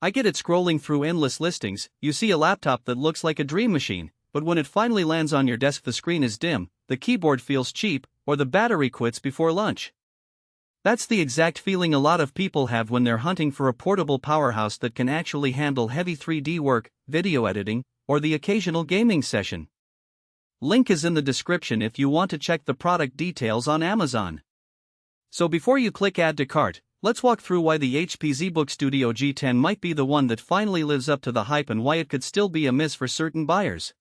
I get it. Scrolling through endless listings, you see a laptop that looks like a dream machine, but when it finally lands on your desk the screen is dim, the keyboard feels cheap, or the battery quits before lunch. That's the exact feeling a lot of people have when they're hunting for a portable powerhouse that can actually handle heavy 3D work, video editing, or the occasional gaming session. Link is in the description if you want to check the product details on Amazon. So before you click add to cart, let's walk through why the HP ZBook Studio G10 might be the one that finally lives up to the hype and why it could still be a miss for certain buyers.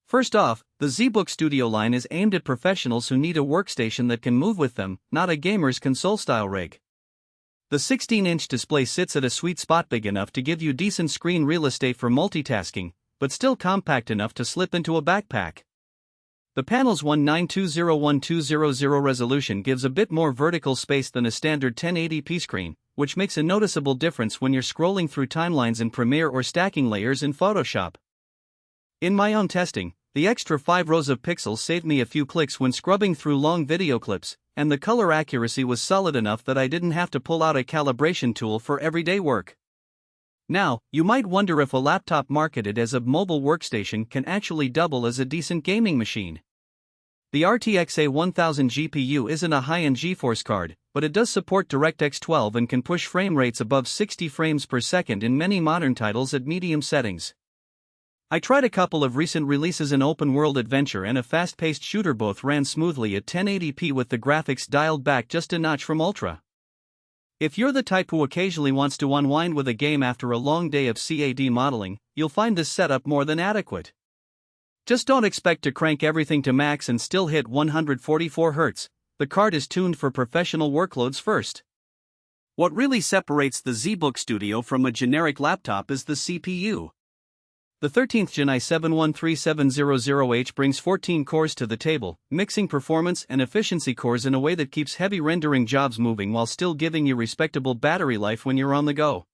First off, the ZBook Studio line is aimed at professionals who need a workstation that can move with them, not a gamer's console-style rig. The 16-inch display sits at a sweet spot, big enough to give you decent screen real estate for multitasking, but still compact enough to slip into a backpack. The panel's 1920x1200 resolution gives a bit more vertical space than a standard 1080p screen, which makes a noticeable difference when you're scrolling through timelines in Premiere or stacking layers in Photoshop. In my own testing, the extra 5 rows of pixels saved me a few clicks when scrubbing through long video clips, and the color accuracy was solid enough that I didn't have to pull out a calibration tool for everyday work. Now, you might wonder if a laptop marketed as a mobile workstation can actually double as a decent gaming machine. The RTX A1000 GPU isn't a high-end GeForce card, but it does support DirectX 12 and can push frame rates above 60 frames per second in many modern titles at medium settings. I tried a couple of recent releases, an open-world adventure and a fast-paced shooter. Both ran smoothly at 1080p with the graphics dialed back just a notch from Ultra. If you're the type who occasionally wants to unwind with a game after a long day of CAD modeling, you'll find this setup more than adequate. Just don't expect to crank everything to max and still hit 144 Hz. The card is tuned for professional workloads first. What really separates the ZBook Studio from a generic laptop is the CPU. The 13th Gen i7-13700H brings 14 cores to the table, mixing performance and efficiency cores in a way that keeps heavy rendering jobs moving while still giving you respectable battery life when you're on the go.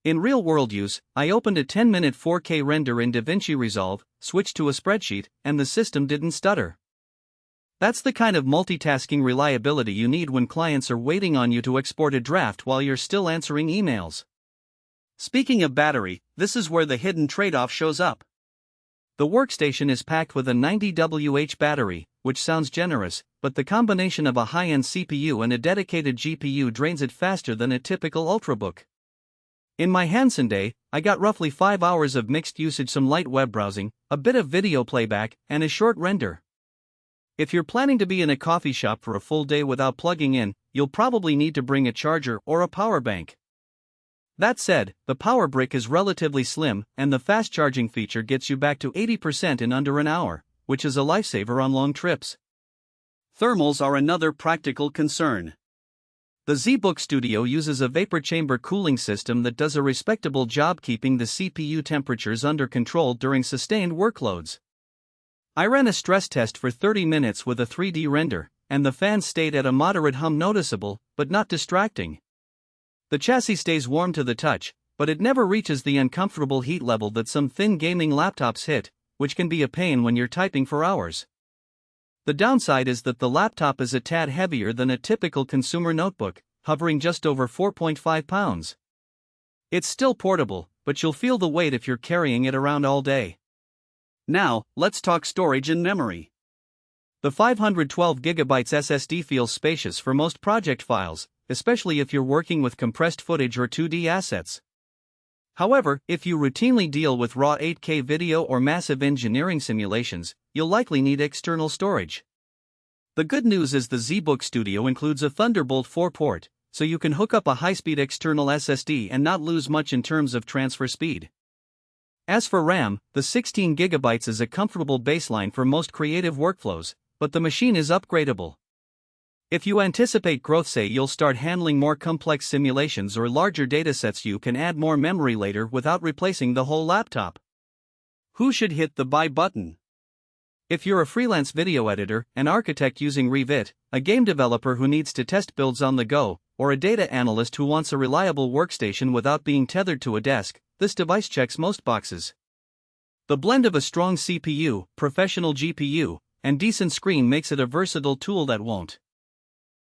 In real-world use, I opened a 10-minute 4K render in DaVinci Resolve, switched to a spreadsheet, and the system didn't stutter. That's the kind of multitasking reliability you need when clients are waiting on you to export a draft while you're still answering emails. Speaking of battery, this is where the hidden trade-off shows up. The workstation is packed with a 90 Wh battery, which sounds generous, but the combination of a high-end CPU and a dedicated GPU drains it faster than a typical Ultrabook. In my Hansen day, I got roughly 5 hours of mixed usage, some light web browsing, a bit of video playback, and a short render. If you're planning to be in a coffee shop for a full day without plugging in, you'll probably need to bring a charger or a power bank. That said, the power brick is relatively slim, and the fast charging feature gets you back to 80% in under an hour, which is a lifesaver on long trips. Thermals are another practical concern. The ZBook Studio uses a vapor chamber cooling system that does a respectable job keeping the CPU temperatures under control during sustained workloads. I ran a stress test for 30 minutes with a 3D render, and the fan stayed at a moderate hum, noticeable, but not distracting. The chassis stays warm to the touch, but it never reaches the uncomfortable heat level that some thin gaming laptops hit, which can be a pain when you're typing for hours. The downside is that the laptop is a tad heavier than a typical consumer notebook, hovering just over 4.5 pounds. It's still portable, but you'll feel the weight if you're carrying it around all day. Now, let's talk storage and memory. The 512GB SSD feels spacious for most project files, especially if you're working with compressed footage or 2D assets. However, if you routinely deal with raw 8K video or massive engineering simulations, you'll likely need external storage. The good news is the ZBook Studio includes a Thunderbolt 4 port, so you can hook up a high-speed external SSD and not lose much in terms of transfer speed. As for RAM, the 16GB is a comfortable baseline for most creative workflows, but the machine is upgradable. If you anticipate growth, say you'll start handling more complex simulations or larger datasets, you can add more memory later without replacing the whole laptop. Who should hit the buy button? If you're a freelance video editor, an architect using Revit, a game developer who needs to test builds on the go, or a data analyst who wants a reliable workstation without being tethered to a desk, this device checks most boxes. The blend of a strong CPU, professional GPU, and decent screen makes it a versatile tool that won't